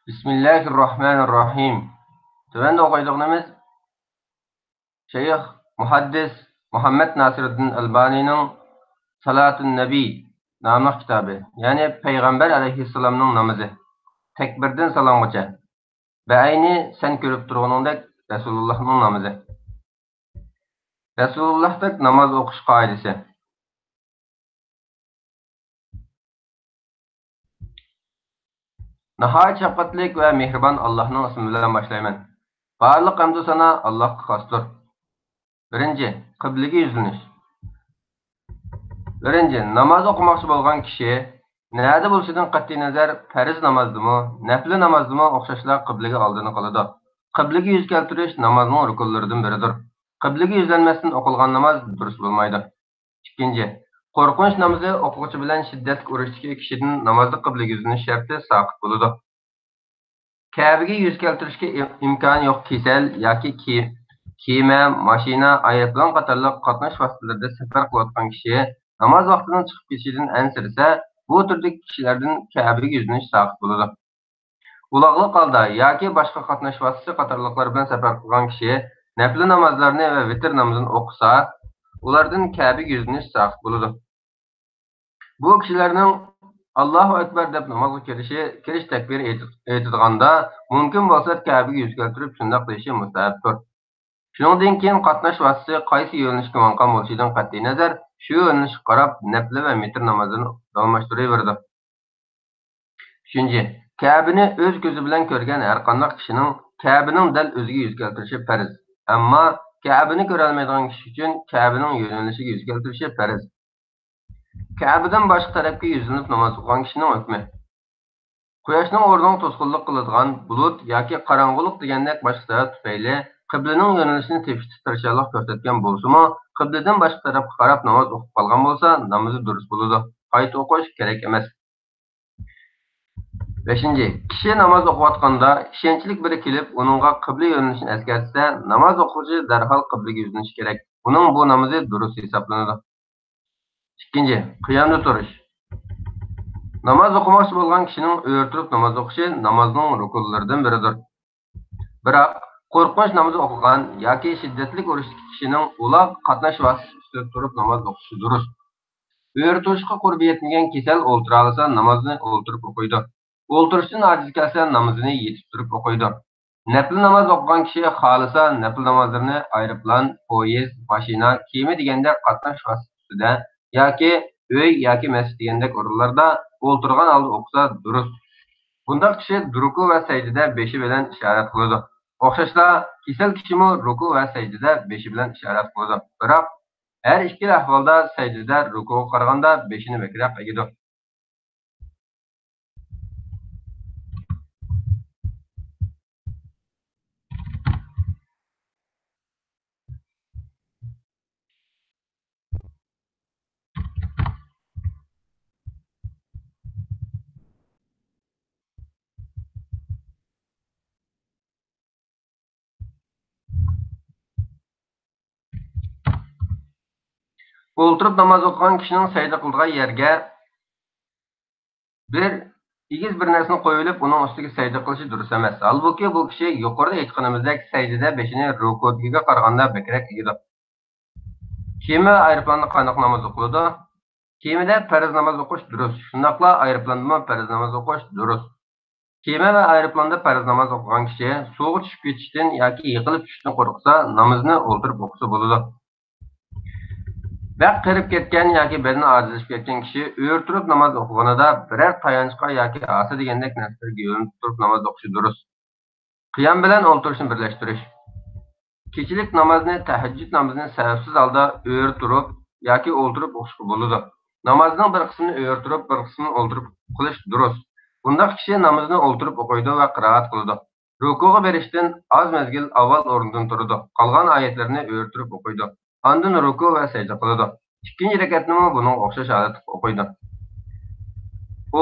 Bismillahirrahmanirrahim. Tövende okuyduğumuz Şeyh Muhaddis Muhammed Nasiruddin Albani'nin Salatun Nebi namlı kitabı. Yani Peygamber aleyhisselamның namazı. Tekbirden salamgacha. Bəyni sen görüp turğunundek Resulullah'ның namazı. Resulullah'daki namaz okuş kaidesi. Nihayet şefkatlik ve mehriban Allah'ның ismi bilen başlayman. Barlıq hamdu sana Allah'a xasdır. Birinci, kıblege yüzleniş. Birinci, namoz o'qimoqchi bo'lgan kishi nada bo'lishidan qat'iy nazar farz namozdimi, nafli namozdimi o'xshashlar qiblaga oldini qiladi. Qiblaga yuz keltirish namozning rukunlaridan biridir. Qiblaga yuzlanmasdan o'qilgan namoz durust bo'lmaydi. Ikkinchi, qo'rqinch namozi o'quvchi bilan shiddatli urushdagi kishidan namozda qiblaga yuzlanish sharti saqit bo'ladi. Ka'baga yuz keltirishga imkoni yo'q kasal yoki kema, mashina, aeroplan qatorliq qatnash vositalarida safar qilayotgan kishi namoz vaqtining chiqib ketishidan ansirsa, bu turdagi kishilardan Ka'baga yuzlanish saqit bo'ladi. Uloqliq holda yoki boshqa qatnash vositasi qatorliqlar bilan safar qilgan kishi nafl namozlarni va vitr namozini o'qisa, ulardan Ka'baga yuzlanish saqit bo'ladi. Bu kishilarning Allohu akbar deb namozga kirish takbir aytilganda mumkin bo'lsa Ka'baga yuz keltirib shunday qilishi mustahabdir. Shuningdek, keyin qatnash vositasi qaysi yo'nalishga maqam bo'lishidan qat'iy nazar shu yo'nalishga qarab nafl va vitr namozini almashtiraveradi. Uchinchi, Ka'bani o'z ko'zi bilan ko'rgan har qanday kishining Ka'baning dal o'ziga yuz keltirishi farz. Ammo Ka'bani ko'ra olmaydigan kishi uchun Ka'baning yo'nalishiga yuz keltirishi farz. Ka'badan boshqa tarafga yuzlanib namoz o'qigan kishining hukmi. Quyoshning o'rniga to'sqinlik qiladigan bulut yoki qorong'ulik degandek boshqa sabab tufayli qiblaning yo'nalishini tepishga tirishchilik ko'rsatgan bo'lsa-mu, qibladan boshqa tarafga qarab namoz o'qib qolgan bo'lsa, namozi durust bo'ladi. Qayta o'qish kerak emas. 5. Kishi namoz o'qiyotganda ishonchli biri kelib, uningga qibla yo'nalishini eslatsa, namoz o'quvchi darhol qiblaga yuzlanishi kerak. Uning bu namozi durust hisoblanadi. 2. Qiyomda turish. Namoz o'qimoqchi bo'lgan kishining o'rtirib namoz o'qishi namozning rukunlaridan biridir. Biroq qo'rqinch namoz o'qigan yoki shiddatli urishdagi kishining uloq qatnash vositasi ustida turib namoz o'qishi durust. O'rtirishga qurbi yetmagan kasal o'ltira olsa namozni o'ltirib o'qiydi. O'ltirishdan ojiz kelsa namozini yetib turib o'qiydi. Nafl namoz o'qigan kishi xohlasa nafl namozlarini aeroplan, poyezd, mashina, kema degandek qatnash vositasida yoki uy yoki masjid degandek o'rinlarda o'ltirgan holda o'qisa durust. Bunda kishi ruku va sajdada beshi bilan ishorat qiladi. O'xshashla kasal kishimi ruku va sajdada beshi bilan ishorat qiladi. Biroq har ikki ahvolda sajdada rukuga qaraganda beshini bakroq egadi. O'ltirib namoz o'qigan kishining sajda qilgan yerga egiz bir narsani qo'yilib, uning ustiga sajda qilishi durust emas. Halbuki bu kishi yuqorida aytganimizdek sajdada beshini rukuga qaraganda bakroq egadi. Kema aeroplanda qanday namoz o'qiladi? Kemada farz namoz o'qish durust. Shundaqla aeroplanda farz namoz o'qish durust. Kema va aeroplanda farz namoz o'qigan kishi suvga tushib ketishdan yoki yiqilib tushishdan qo'rqsa, namozni o'ltirib o'qisa bo'ladi. Vaqt qirib ketgan yoki bedeni ojizlashib ketgan kishi o'rtirib namoz o'qiganida biror tayanchqa yoki asa degandek narsalarga yo'linib turib namoz o'qishi durust. Qiyom bilan o'ltirishni birlashtirish. Kechilik namozni, tahajjud namozini sababsiz holda o'rtirib yoki o'ltirib o'qishga bo'ladi. Namozning bir qismini o'rtirib, bir qismini o'ltirib qilish durust. Bundaq kishi namozni o'ltirib o'qiydi va qiroat qiladi. Rukuga berishdan oz mezgil avval o'rnidan turadi. Qolgan oyatlarni o'rtirib o'qiydi. Ondan ruku va sajda qiladi. Ikkinchi rakatni buning o'xshash holatda o'qiydi.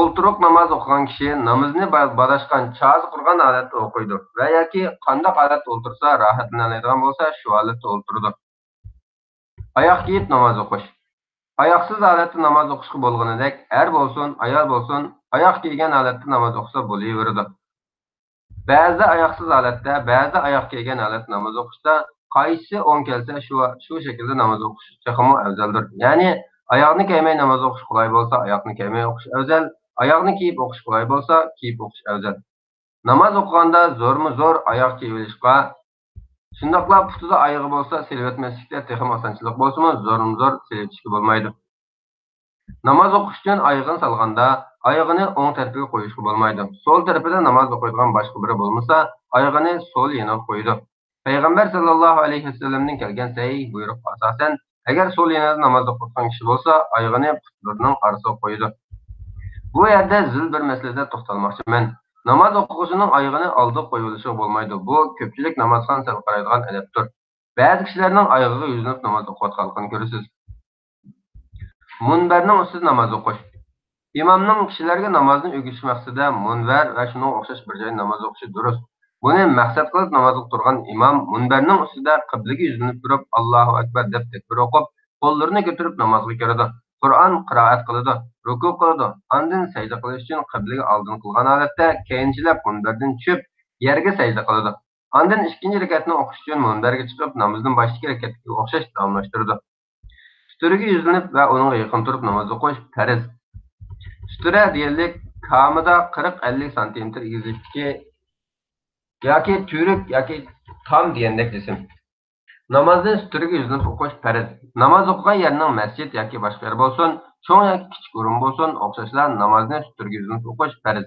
O'ltirib namoz o'qigan kishi namozni badashgan, choz qurgan holatda o'qiydi va yoki qanday holatda o'ltirsa rohatlanadigan bo'lsa, shu holatda o'ltiradi. Oyoq kiyib namoz o'qish. Oyoqsiz holatda namoz o'qishga bo'lganidek, er bo'lsin, ayol bo'lsin, oyoq kiygan holatda namoz o'qisa bo'laveradi. Ba'zi oyoqsiz holatda, ba'zi oyoq kelgan holat namoz o'qishda qaysi o'ng kelsa shu şekilde namoz o'qish texmo afzaldir. Ya'ni oyoqni kiymay namoz o'qish qulay bo'lsa, oyoqni kiymay o'qish afzal, oyoqni kiyib o'qish qulay bo'lsa, kiyib o'qish afzal. Namoz o'qiganda zo'rmi-zo'r oyoq kiyib olishga, shundoqla putida oyog'i bo'lsa, silib o'tmaslikda texmo osonchilik bo'lsa-mu, zo'rmi-zo'r silib o'tishga bo'lmaydi. Namoz o'qish uchun oyog'ini solganda, oyog'ini o'ng tarafiga qo'yishga bo'lmaydi. So'l tarafida namoz o'qiydigan boshqa biri bo'lmasa, oyog'ini so'l yoniga qo'ydi. Payg'ambar sallallohu alayhi vasallamning kelgan sahih buyruq asosan, agar so'l yonida namoz o'qiyotgan kishi bo'lsa, oyog'ini putlarining orasiga qo'ydi. Bu yerda zil bir masalada to'xtalmoqchiman. Namoz o'quvchining oyog'ini oldiga qo'yib olishi bo'lmaydi. Bu ko'pchilik namozxon sal qaraydigan adabdir. Ba'zi kishilarning oyog'iga yuzinib namoz o'qiyotganligini ko'rasiz. Munbarning ustida namoz o'qish. İmamның kishilarga namozni o'rgatish maqsadida munbar va shunga o'xshash bir joyda namoz o'qishi durust. Buni maqsad qilib namoz o'qirgan imom munbarning ustida qiblaga yuzlanib turib Allohu akbar deb takbir o'qib, qo'llarini ko'tarib namozga kiradi. Qur'on qiroat qiladi, ruku qiladi. Ondan sajda qilish uchun qiblaga oldin qilgan holatda keyinchilab munbardan tushib, yerga sajda qiladi. Ondan ikkinchi rakatni o'qish uchun munbarga chiqib, namozning boshqa rakatiga o'xshash davomlashtiradi. Sutraga yuzlanib va unga yaqin turib namoz o'qish farz. Sutra deyarlik kamida 40-50 cm egizlikki yoki tuyruk yoki tam degandek desam. Namozni sutraga yuzlanib o'qish farz. Namoz o'qigan yerning masjid yoki boshqa yer bo'lsin, cho'ng yoki kichik o'rin bo'lsin, o'xshashlar namozni sutraga yuzlanib o'qish farz.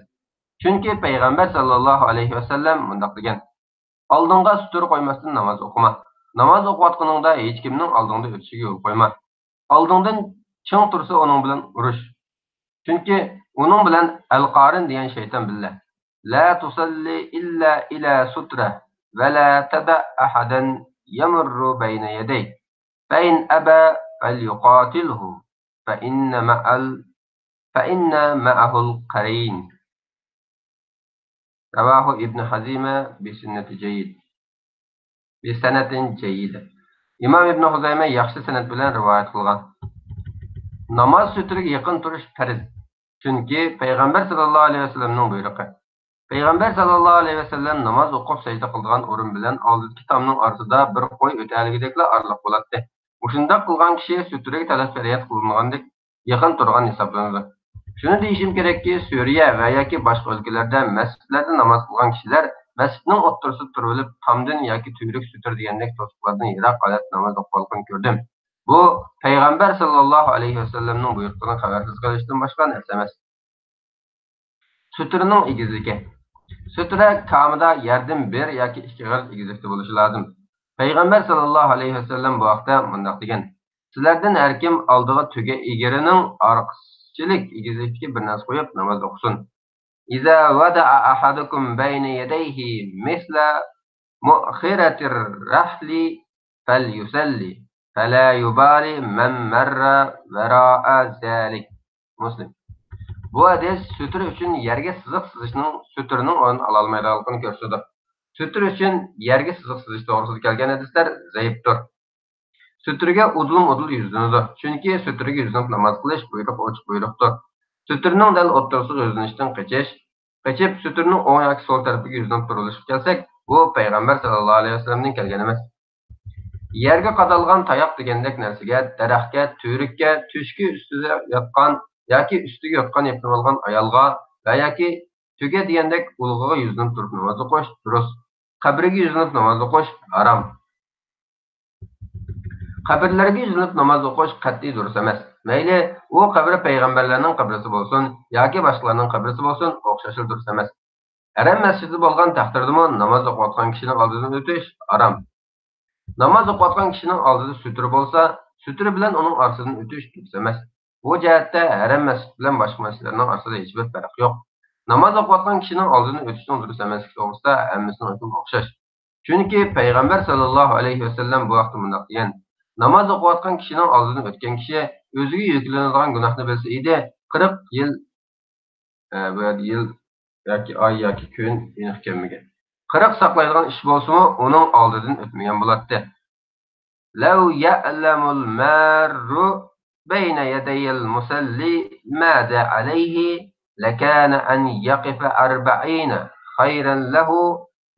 Chunki payg'ambar sallallohu alayhi vasallam bunday degan: "Oldinga sutra qo'ymasdan namoz o'qima. Namoz o'qiyotganingda hech kimning oldingda o'tishiga yo'l qo'yma. Oldingdan ching tursa uning bilan urush. Chunki uning bilan al-qarin degan shayton billa. La tusalli illa ila sutra va la tada ahadan yamurru bayna yaday. Fa in aba falyuqatilhu fa inna ma'ahu al-qarin." Rawahu Ibn Hazima bi sanatin jayyid. İmam İbn Huzayma yaxshi sanad bilan rivoyat qilgan. Namoz sutraga yaqin turish farz. Chunki payg'ambar sallallohu alayhi vasallamning buyrug'i. Payg'ambar sallallohu alayhi vasallam namoz o'qib sajda qilgan o'rin bilan oldingi tomning orasida bir qo'y o'taligidekla orliq bo'ladi. O'shunda qilgan kishi sutraga talab-fariyat qilingandek yaqin turgan hisoblanadi. Shuni deyishim kerakki, Suriya va yoki boshqa o'lkalarda masjidlarda namoz qilgan kishilar masjidning o'ttirisida turib olib, tomdan yoki tuyruk sutra degandek to'siqlardan yiroq holat namoz o'qishni ko'rdim. Bu payg'ambar sallallohu alayhi vasallamning buyruqlarini xabarsiz qilishdan boshqa narsa emas. Sutraning egizligi. Sutra kamida yerdan 1 yoki 2 g'ir egizlikda bo'lishi lozim. Payg'ambar sallallohu alayhi vasallam bu vaqtda bunday degan: "Sizlardan har kim oldiga tuga egarining orqasichilik egizlikka bir narsa qo'yib namoz o'qisin. Iza wada'a ahadukum bayna yadayhi misla mu'khiratir rahli falyusalli. فلا يبالي من مر وراء ذلك." Muslim. Bu hadis sutra uchun yerga siziq sizishning sutraning o'rnini ola olmaydiganligini ko'rsatadi. Sutra uchun yerga siziq sizish to'g'risida kelgan hadislar zaifdir. Sutraga udul yuzlanadi. Chunki sutraga yuzlanib namoz qilish buyruq ochiq buyruqdir. Sutraning dal o'rtasiga yuzlanishdan qochib sutraning o'ng yoki so'l tarafiga yuzlanib turilishga kelsak, bu payg'ambar sallallohu alayhi vasallamning kelgan emas. Yerga qadalgan tayoq degandek narsaga, daraxtga, tuyrukka, tushki ustida yotgan yoki ustiga yotgan yepib olgan ayolga va yoki tuga degandek ulug'iga yuzlanib turib namoz o'qish durust. Qabriga yuzlanib namoz o'qish harom. Qabrlarga yuzlanib namoz o'qish qat'iy durust emas. Mayli, u qabri payg'ambarlarning qabrisi bo'lsin yoki boshqalarning qabrisi bo'lsin, o'xshashi durust emas. Haram masjidi bo'lgan taqdirdami namoz o'qiyotgan kishining oldidan o'tish harom. Namoz o'qiyotgan kishining oldida sutra bo'lsa, sutra bilan uning orasidan o'tish durust emas. Bu jihatda haram masjid bilan boshqa masjidlarning orasida hech bir farq yo'q. Namoz o'qiyotgan kishining oldidan o'tishning durust emasligi to'g'risida hammasining hukmi o'xshash. Chunki payg'ambar sallallohu alayhi vasallam bu vaqtda bunday degan: "Namoz o'qiyotgan kishining oldidan o'tgan kishi o'ziga yuklanadigan gunohni bilsa edi, 40 yil yoki oy yoki kun aniq kelmagan. 40 saqlaydigan ish bo'lsa-mu, uning oldidan o'tmagan bo'ladi. Law ya'lamul marru bayna yadayil musalli mada alayhi lakana an yaqifa 40 خيرا له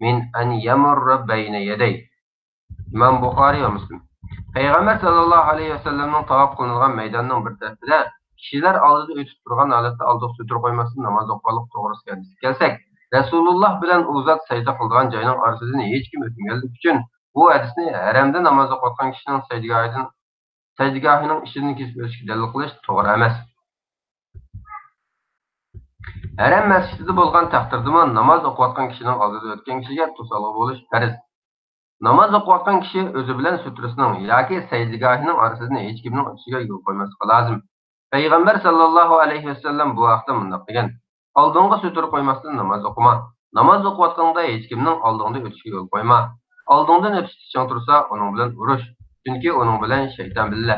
من أن يمر بين يديه. İmam Buxari ve Müslim. Peygamber sallallahu aleyhi ve sellem'nin tavaf kılınған meydanның bir tarafida kishilar oldida o'tib turgan holatda oldiga sutur qo'ymasdan namoz o'qishlik to'g'risi kelsak, Rasululloh bilan u zot sajda qilgan joyning orasidan hech kim o'tmaganligi uchun bu hadisni haramda namoz o'qiyotgan kishining sajdagohining ishidan kesib o'tishga dalil qilish to'g'ri emas. Haram masjidida bo'lgan taqdirdami namoz o'qiyotgan kishining oldida o'tgan kishiga to'sqinlik bo'lish farz. Namoz o'qiyotgan kishi o'zi bilan sutrasining yoki sajdagohining orasidan hech kimning o'tishiga yo'l qo'ymaslik lozim. Payg'ambar sallallohu alayhi vasallam bu vaqtda bunday degan: "Oldinga sutur qo'ymasdan namoz o'qima. Namoz o'qiyotganda hech kimning oldinda o'tishiga yo'l qo'yma. Oldindan o'tish uchun tursa, uning bilan urush. Chunki uning bilan shayton billa.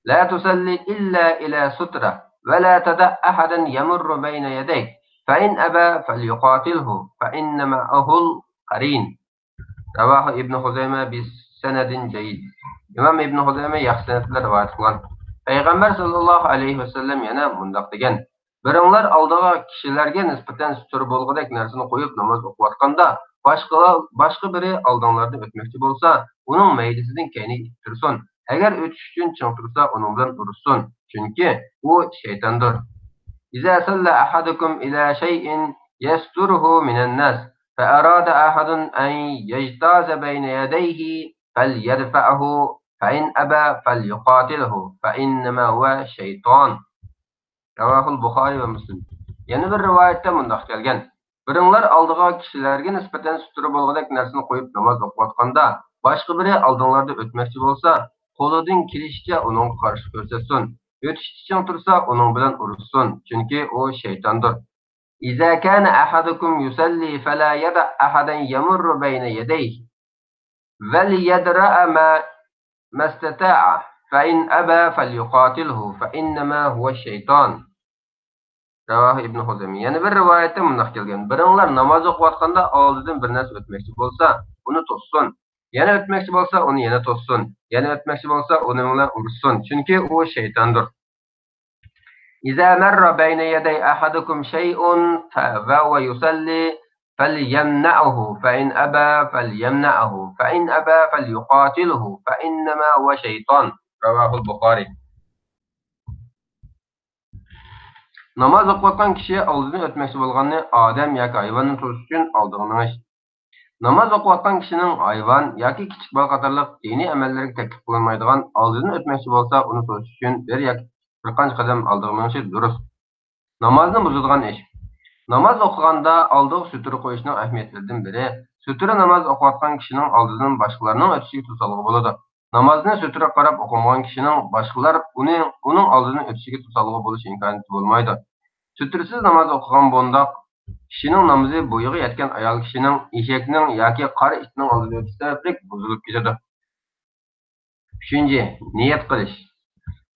La tusalli illa ila sutra va la tada ahadan yamurru bayna yadayk. Fa in aba falyuqatilhu fa inna ma'ahu qarin." Ravahu İbn Huzeyme bis senedin ceyyid. İmam İbn Huzeyme yaxshi sanad bilan rivoyat qilgan. Payg'ambar sallallohu alayhi vasallam yana bundoq degan: "Biringlar oldiga kishilarga nisbatan sutur bo'lg'idek narsani qo'yib namoz o'qiyotganda, boshqa biri oldinglardan o'tmoqchi bo'lsa, uning maydasidan keyniga ittirsin. Agar o'tish uchun ching tursa, uning bilan urishsin. Chunki u shaytondir. İza salla ahadukum ila shay'in yasturuhu minan nas فأراد أحد أن يجتاز بين يديه فليدفعه فإن أبى فليقاتله فإنما هو شيطان. Ravahul Buxari ve Müslim. Yeni bir rivayette mundaq kelgan: "Biringlar oldiga kishilarga nisbatan suturi bo'lg'idek narsani qo'yib namoz o'qiyotganda, boshqa biri oldinglarda o'tmoqchi bo'lsa, qo'lidan kelishicha uning qarshi ko'rsatsin. O'tish uchun tursa, uning bilan urishsin. Chunki u shaytondir. إذا كان أحدكم يصلي فلا يدع أحدا يمر بين يديه وليدرأ ما استطاع فإن أبى فليقاتله فإنما هو الشيطان." Ravahi İbn Huzeyme. Yani bir rivayette bundoq kelgan: "Biringlar namoz o'qiyotganda oldidan bir narsa o'tmoqchi bo'lsa, uni to'ssin. Yana o'tmoqchi bo'lsa, uni yana to'ssin. Yana o'tmoqchi bo'lsa, uni bilan urishsin. Chunki u shaytondir. إذا مر بين يدي أحدكم شيء وهو يصلي فليمنعه فإن أبى فليمنعه فإن أبى فليقاتله فإنما هو شيطان." Ravahu Buxari. Namoz o'qiyotgan kishi oldidan o'tmoqchi bo'lganni odam yoki hayvonni to'sish uchun oldiga minish. Namoz o'qiyotgan kishining hayvon yoki kichik bola qatorliq diniy amallarga taklif qilinmaydigan oldidan o'tmoqchi bo'lsa, uni to'sish uchun bir qancha qadam oldiga minishi durust. Namozni buzadigan ish. Namoz o'qiganda oldiga sutur qo'yishning ahamiyatlaridan biri, sutura namoz o'qiyotgan kishining oldidan boshqalarning o'tishiga to'sqinlik bo'ladi. Namozni sutura qarab o'qimagan kishining boshqalar uning oldidan o'tishiga to'sqinlik bo'lish imkoniyati bo'lmaydi. Suturasiz namoz o'qigan bundoq kishining namozi bo'yiga yetgan ayol kishining, eshakning yoki qora itning oldida o'tish sababli buzilib ketadi. 3. Niyat qilish.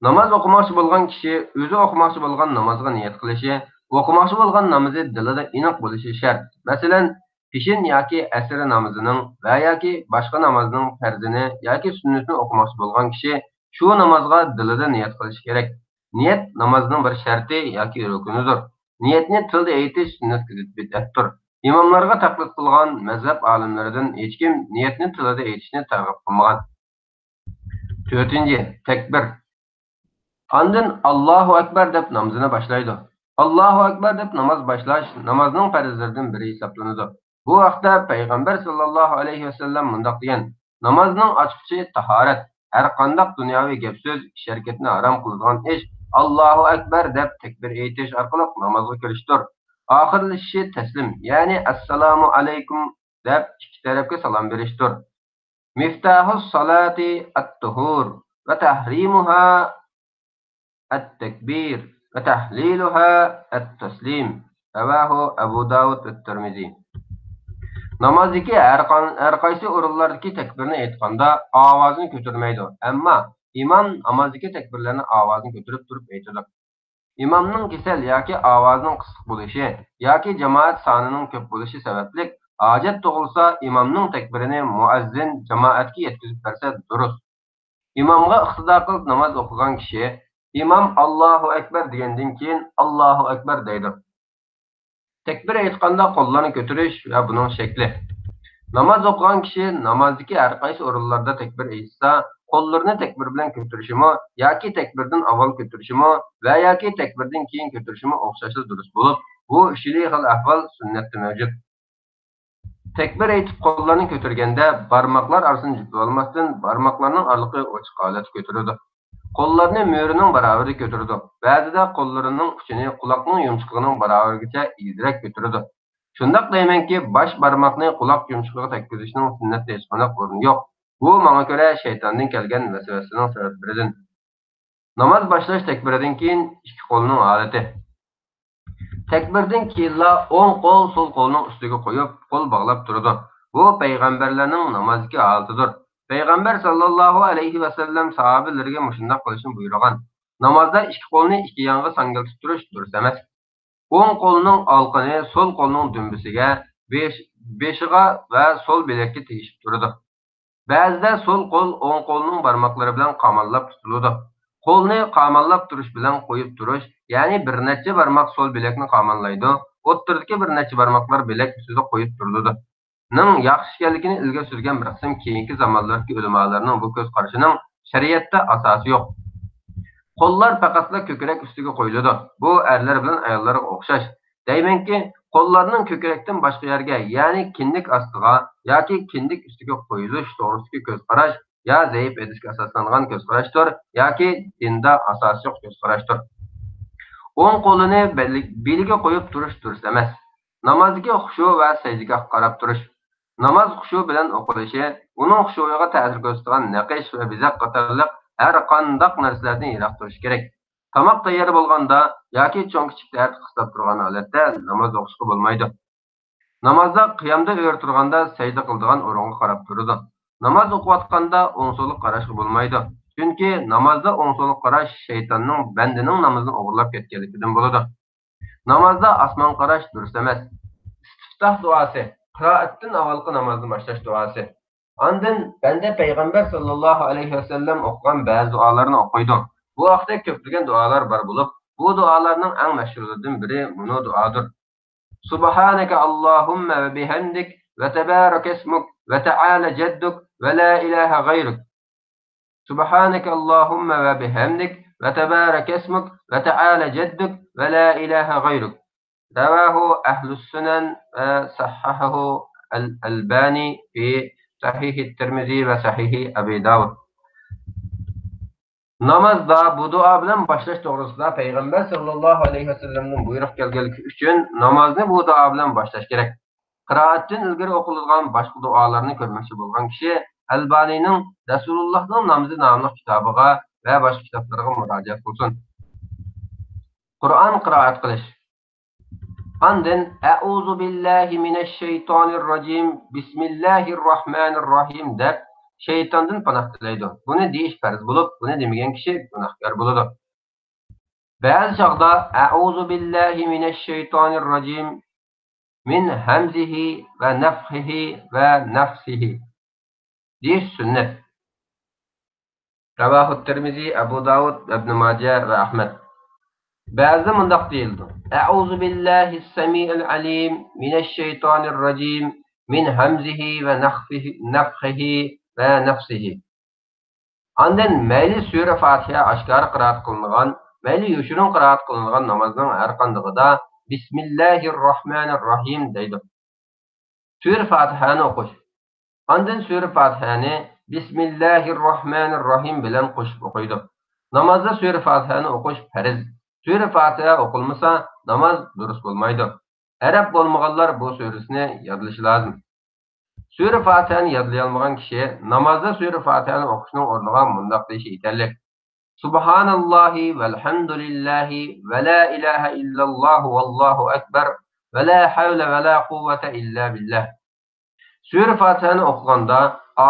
Namoz o'qimoqchi bo'lgan kishi o'zi o'qimoqchi bo'lgan namozga niyat qilishi, o'qimoqchi bo'lgan namozi dilida aniq bo'lishi shart. Masalan, peshin yoki asr namozining va yoki boshqa namozning farzini yoki sunnatini o'qimoqchi bo'lgan kishi shu namozga dilida niyat qilishi kerak. Niyat namozning bir sharti yoki rukunidir. Niyatni tilda aytish sunnatga bid'atdir. İmamlarga taqlid qilgan mazhab olimlaridan hech kim niyatni tilda aytishni targ'ib qilmagan. 4. Takbir. Ondan Allahu akbar deb namozini boshlaydi. Allahu akbar deb namoz boshlash namozning farzlaridan biri hisoblanadi. Bu vaqtda payg'ambar sallallohu alayhi vasallam bundoq degan: "Namozning ochqichi tahorat. Har qanday dunyoviy gap so'z, sharkatni harom qiladigan ish Allahu akbar deb takbir aytish orqali namozga kirishdir. Oxirlashishi taslim, ya'ni assalomu alaykum deb ikki tarafga salom berishdir. Miftahus salati at-tuhur va tahrimuha at-takbir va tahliluha at-taslim." Ravahu Abu Davud va Tirmizi. Namozdagi har qaysi o'rinlardagi takbirni aytganda ovozini ko'tarmaydi. Ammo imom namozdagi takbirlarni ovozini ko'tarib turib aytadi. İmamning kasal yoki ovozining qisq bo'lishi yoki jamoat sonining ko'p bo'lishi sababli hojat tug'ilsa, imomning takbirini muazzin jamoatga yetkazib bersa durust. İmomga iqtido qilib namoz o'qigan kishi imom Allohu akbar degandan keyin Allohu akbar deydi. Tekbir aytqanda qo'llarni ko'tarish va buning shakli. Namoz o'qigan kishi namozdagi har qaysi o'rinlarda takbir aytsa, qo'llarini takbir bilan ko'tarishimi yoki takbirdan avval ko'tarishimi va yoki takbirdan keyin ko'tarishimi o'xshashli durust bo'lib, bu uchli xil ahvol sunnatda mavjud. Takbir aytib qo'llarni ko'targanda barmoqlar orasini juplab olmasdan barmoqlarning oraliqi ochiq holatda ko'taradi. Qo'llarni mo'rining barobarida ko'taradi. Ba'zida qo'llarining uchini quloqning yumshuqligining barobarigacha izrak ko'taradi. Shundaq deymanki, bosh barmoqni quloq yumshuqligiga tekkizishning sunnatda hech qanday o'rni yo'q. Bu menga ko'ra shaytondan kelgan vasvasasining sabablaridan. Namoz boshlash takbiridan keyin ikki qo'lning holati. Takbirdan keyinla o'ng qo'l so'l qo'lning ustiga qo'yib, qo'l bog'lab turadi. Bu payg'ambarlarning namozdagi holatidir. Payg'ambar sallallohu alayhi va sallam sahobalariga mushundaq qilishni buyurgan. Namozda ikki qo'lni ikki yonga sangaltib turish durust emas. O'ng qo'lning olqini so'l qo'lning dumbisiga, beshiga va so'l bilakka tegishib turadi. Ba'zida so'l qo'l o'ng qo'lning barmoqlari bilan qamallab tutiladi. Qo'lni qamallab turish bilan qo'yib turish, ya'ni bir necha barmoq so'l bilakni qamallaydi, o'ttirdagi bir necha barmoqlar bilak ustida qo'yib turiladi. Ning yaxshi ekanligini ilgari surgan bir qism keyingi zamonlardagi ulamolarning bu ko'z qarashining shariatda asosi yo'q. Qo'llar faqatla ko'krak ustiga qo'yiladi. Bu erlar bilan ayollarga o'xshash. Deymanki, qo'llarning ko'krakdan boshqa yerga, ya'ni kindik ostiga yoki kindik ustiga qo'yilish to'g'risidagi ko'z qarash ya zaif edishga asoslangan ko'z qarashdir yoki dinda asosi yo'q ko'z qarashdir. O'ng qo'lini beliga qo'yib turish durust emas. Namozdagi xushu va sajdaga qarab turish. Namoz xushu bilan o'qilishi, uning xushuiga ta'sir ko'rsatgan naqish va bizaq qatorliq har qanday narsalardan yiroq turish kerak. Tomoq tayyor bo'lganda yoki cho'ng kichik tartib hisob turgan holatda namoz o'qishga bo'lmaydi. Namozda qiyomda o'tirganda sajda qiladigan o'ringa qarab turadi. Namoz o'qiyotganda o'ng so'l qarashga bo'lmaydi. Chunki namozda o'ng so'l qarash shaytonning bandining namozini o'g'irlab ketganligidan bo'ladi. Namozda osmon qarash durust emas. Istiftah duosi, qiroatdan avvalgi namozni boshlash duosi. Ondan banda payg'ambar sallallohu alayhi vasallam o'qigan ba'zi duolarni o'qiydi. Bu vaqtda ko'plagan duolar bor bo'lib, bu duolarning eng mashhurlaridan biri bunu duodir. Subhanaka Allahumma va bihamdik va tabarak ismuk va ta'ala jadduk va la ilaha g'ayruk. Subhanaka Allahumma va bihamdik va tabarak ismuk va ta'ala jadduk va la ilaha g'ayruk. Rawahu ahlus sunan va sahahahu al-Albani fi Sahih at-Tirmizi va Sahih Abi Dawud. Namazda bu duo bilan boshlash to'g'risida payg'ambar sallallohu alayhi vasallamning buyruq kelganligi uchun namozni bu duo bilan boshlash kerak. Qiroatdan ilgari o'qiladigan boshqa duolarni ko'rmoqchi bo'lgan kishi Albanining Rasulullohning namozi nomli kitobiga va boshqa kitoblarga murojaat qilsin. Qur'on qiroat qilish. Ondan a'udhu billahi minash shaytonir rojim, bismillahir rohmanir rohim deb shaytondan panoh tilaydi. Buni deyish farz bo'lib, buni demagan kishi gunohkor bo'ladi. Ba'zi chaqda a'udhu billahi minash shaytonir rojim min hamzihi va nafthihi va nafsihi deyish sunnat. Rawahu Tirmizi, Abu Dawud, Ibn Majah va Ahmad. Ba'zi mundaq deyildi. A'udhu billahi as-sami'il alim minash shaytonir rojim min hamzihi va nafthihi va nafsihi. Ondan mayli sura Fatiha oshkor qiroat qilingan, mayli yoshirin qiroat qilingan namozning har qandig'ida Bismillahir rohmanir rohim deydi. Sura Fatihani o'qish. Ondan sura Fatihani Bismillahir rohmanir rohim bilan qo'shib o'qiydi. Namozda sura Fatihani o'qish farz. Sura Fatiha o'qilmasa namoz durust bo'lmaydi. Arab bo'lmaganlar bu surasini yodlashi lozim. Sura Fatihani yodlay olmagan kishi namozda sura Fatihani o'qishning o'rniga mundaq deyishi yetarli. Subhanallohi valhamdulillahi va la ilaha illalloh vallohu akbar va la havla va la quvvata illa billah. Sura Fatihani o'qiganda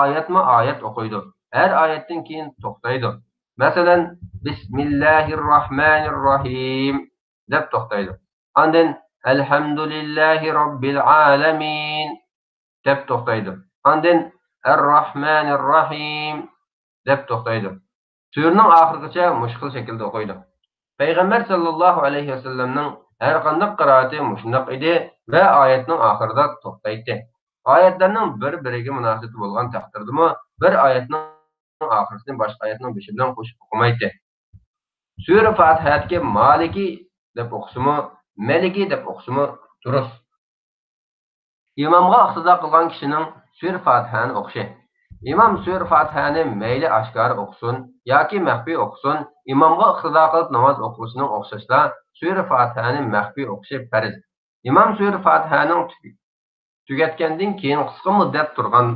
oyatma-oyat o'qiydi. Har oyatdan keyin to'xtaydi. Masalan, Bismillahirrohmanirrohim deb to'xtaydi. Ondan alhamdulillahi robbil alamin deb to'xtaydi. Ondan ar-rohmanir-rohim deb to'xtaydi. Suraning oxirigacha mushkil shaklda o'qiydi. Payg'ambar sallallohu alayhi vasallamning Her qandaq qiraati mushundaq edi və ayətning oxirida to'xtaydi. Oyatlarning bir-biriga munosabati bo'lgan taqdirdami, bir oyatning oxirisini boshqa oyatning boshi bilan qo'shib o'qimaydi. Sura Fatihadagi Maliki deb o'qisimi, Maliki deb o'qisimi durust. İmamga iqtido qilgan kishining Sura Fatihani o'qishi. İmam Sura Fatihani mayli oshkora o'qisin yoki maxfiy o'qisin, imomga iqtido qilib namoz o'qishining o'xshashla Sura Fatihani maxfiy o'qishi farz. İmam Sura Fatihaning tugatgandan keyin qisqa muddat turgan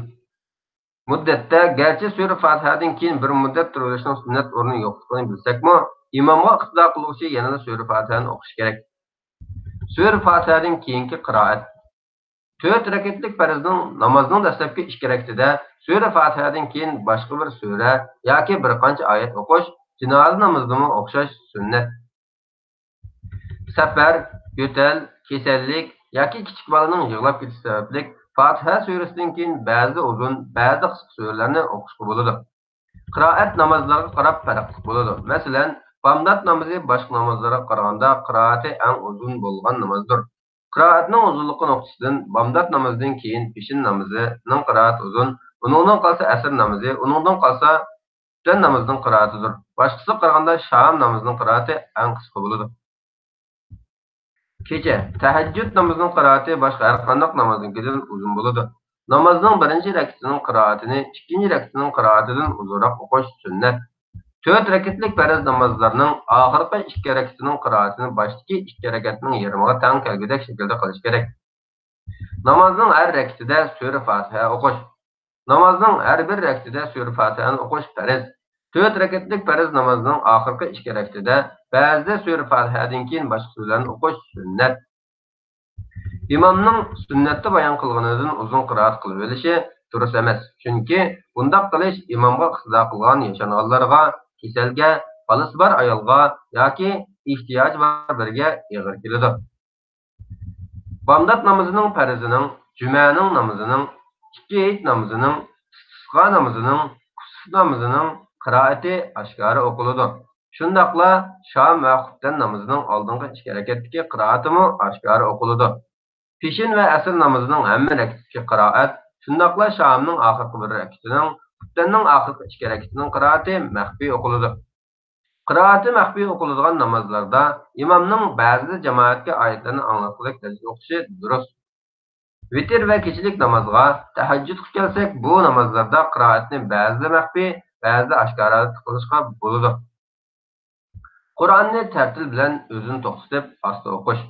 muddatda garchi Sura Fatihadan keyin bir muddat turilishning sunnat o'rni yo'qligini bilsakmi, imomga iqtido qiluvchi yana Sura Fatihani o'qish kerak. Sura Fatihadan keyingi qiroat 4 rakatlik farzning namozning dastlabki 2 rakatida Sura Fatihadan keyin boshqa bir sura yoki bir qancha oyat o'qish jinoza namozida o'xshash sunnat. Safar, yo'tal, kasallik yoki kichik bolaning yig'lab ketishi sababli Fatiha surasidan keyin ba'zi uzun, ba'zi qisqa suralarni o'qishga bo'ladi. Qiroat namozlariga qarab farqli bo'ladi. Masalan, bomdod namozi boshqa namozlarga qaraganda qiroati eng uzun bo'lgan namozdir. Qiroatning uzunligi nuqtasidan bomdod namozidan keyin peshin namozining qiroati uzun, uningdan qolsa asr namozi, uningdan qolsa tun namozining qiroatidir. Boshqasiga qaraganda shom namozining qiroati eng qisqa bo'ladi. Kecha tahajjud namozining qiroati boshqa har qanday namozdan uzun bo'ladi. Namozning birinchi rakatining qiroatini ikkinchi rakatining qiroatidan uzunroq o'qish sunnat. 4 rakatlik farz namozlarning oxirgi 2 rakatining qiroatini boshdagi 2 rakatning yarmiga teng kelgudek shaklda qilish kerak. Namozning har rakatida Sura Fatiha o'qish. Namozning har bir rakatida Sura Fatihani o'qish farz. 4 rakatlik farz namozning oxirgi 2 rakatida ba'zida Sura Fatihadan keyin boshqa so'zlarni o'qish sunnat. İmamning sunnatda bayon qilganidan uzun qiroat qilib olishi durust emas. Chunki bundoq qilish imomga iqtido qilgan yashanganlarga, kasalga, bolasi bor ayolga yoki ehtiyoji bor biriga og'ir keladi. Bomdod namozining farzining, jumaning namozining, ikki hayit namozining, istisqo namozining, kusuf namozining qiroati oshkora o'qiladi. Shundaqla shom va xuftan namozining oldingi 2 rakatdagi qiroatimi oshkora o'qiladi. Peshin va asr namozining hamma rakatdagi qiroat, shundaqla shomning oxirgi 1 rakatining, xuftanning oxirgi 2 rakatining qiroati maxfiy o'qiladi. Qiroati maxfiy o'qiladigan namozlarda imomning ba'zida jamoatga oyatlarni anglatqilik darajada o'qishi durust. Vitr va kechilik namozga tahajjudga kelsak, bu namozlarda qiroatni ba'zida maxfiy, ba'zida oshkora qilishga bo'ladi. Qur'onni tartil bilan o'zini to'xtatib, asta o'qish.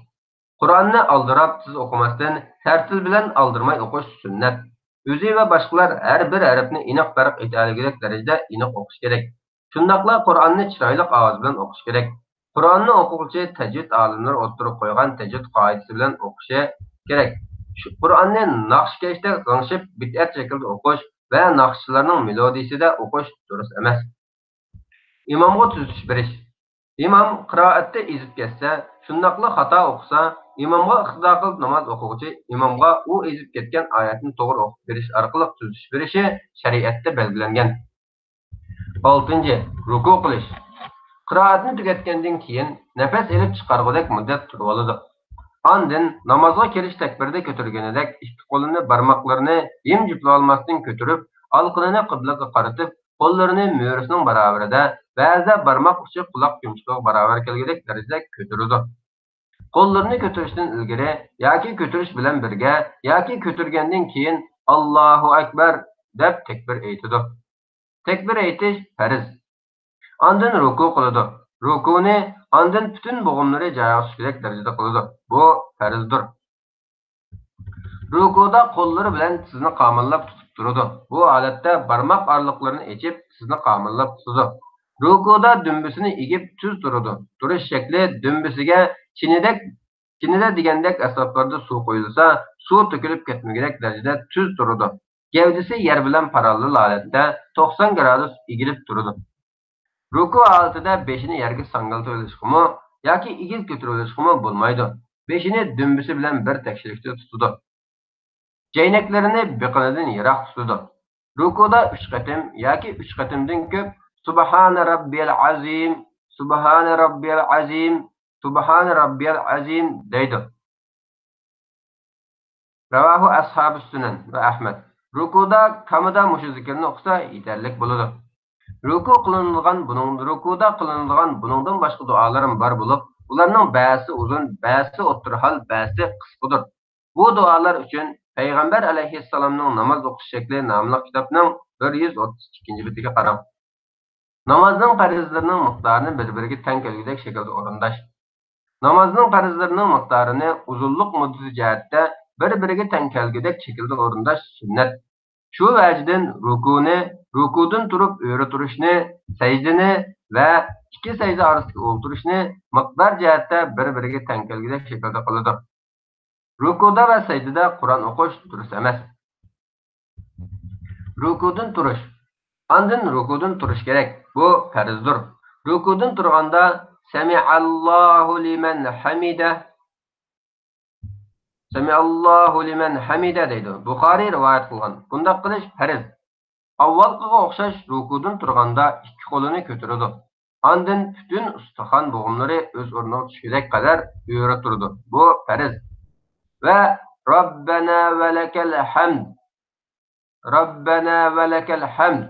Qur'onni aldirab siz o'qimasdan tartil bilan aldirmay o'qish sunnat. O'zi va boshqalar har bir harfni aniq farq etadigan darajada aniq o'qish kerak. Shundaqla Qur'onni chiroyli ovoz bilan o'qish kerak. Qur'onni o'quvchi tajvid olimlari o'tirib qo'ygan tajvid qoidasi bilan o'qishi kerak. Shu Qur'onni naqshkashda g'ingshib bid'at shaklda o'qish va naqshlarning melodiyasida o'qish durust emas. İmomga tuzitish berish. İmom qiroatda ezib ketsa, shundaqla xato o'qisa, imomga iqtido qilib namoz o'quvchi imomga u ezib ketgan oyatni to'g'ri o'qib berish orqali tuzitish berishi shariatda belgilangan. 6. Ruku qilish. Qiroatni tugatgandan keyin nafas olib chiqargudek muddat turib oladi. Ondan namozga kirish takbirda ko'targanidek ikki qo'lini barmoqlarini yem jupla olmasdan ko'tarib, olqinini qiblaga qaratib, qo'llarini mo'risining barobarida, ba'zida barmoq uchi quloq yumshoq barobar kelgudek darajada ko'taradi. Qo'llarini ko'tarishdan ilgari yoki ko'tarish bilan birga yoki ko'targandan keyin Allohu akbar deb takbir aytadi. Takbir aytish farz. Ondan ruku qiladi. Rukuni ondan butun bo'g'imlari joyiga tushgudek darajada qiladi. Bu farzdir. Rukuda qo'llari bilan sizni qamallab tutib turadi. Bu holatda barmoq oraliqlarini ochib sizni qamallab tutadi. Rukuda dumbisini egib tuz turadi. Turish shakli dumbisiga chinida degandek asablarda suv qo'yilsa, suv to'kilib ketmagudek darajada tuz turadi. Gavdasi yer bilan parallel holatda 90 gradus egilib turadi. Ruku holatida beshini yerga sangaltib olishmi yoki egiz ko'tarilishmi bo'lmaydi. Beshini dumbisi bilan bir tekshirishda tutadi. Jaynaklarini biqinidan yiroq tutadi. Rukuda 3 qatim yoki 3 qatimdan ko'p Subhana robbiyal azim, Subhana robbiyal azim, Subhan Rabbiyal Azim deydi. Ravahu Ashab-ı Sünen ve Ahmed. Rukuda kamida mushu zikrni o'qisa yetarlik bo'ladi. Rukuda qilinadigan buningdan boshqa duolarim bor bo'lib, ularning ba'zi uzun, ba'zi o'rtahol, ba'zi qisqadir. Bu duolar uchun Payg'ambar alayhissalomning namoz o'qish shakli nomli kitobning 132-betiga qarang. Namozning farzlarining miqdorini bir-biriga teng kelgudek shaklda o'rinlash. Namozning farzlarining miqdorini uzunlik muddati jihatda bir-biriga teng kelgudek shaklda o'rinlash sunnat. Shu vajdan rukudan turib o'ri turishni, sajdani va ikki sajda orasidagi o'ltirishni miqdor jihatda bir-biriga teng kelgudek shaklda qiladi. Rukuda va sajdada Qur'on o'qish durust emas. Rukudan turish. Andin rukudan turish kerak. Bu farzdir. Rukudan turganda Sami'allahu liman hamida deydi. Buxoriy rivoyat qilgan. Bunday qilish farz. Avvalgiga o'xshash rukudan turganda ikki qo'lini ko'taradi. Andin butun ustaxon bo'g'imlari o'z o'rniga tushgudek qadar o'ra turdi. Bu farz. Va Robbana va lakal hamd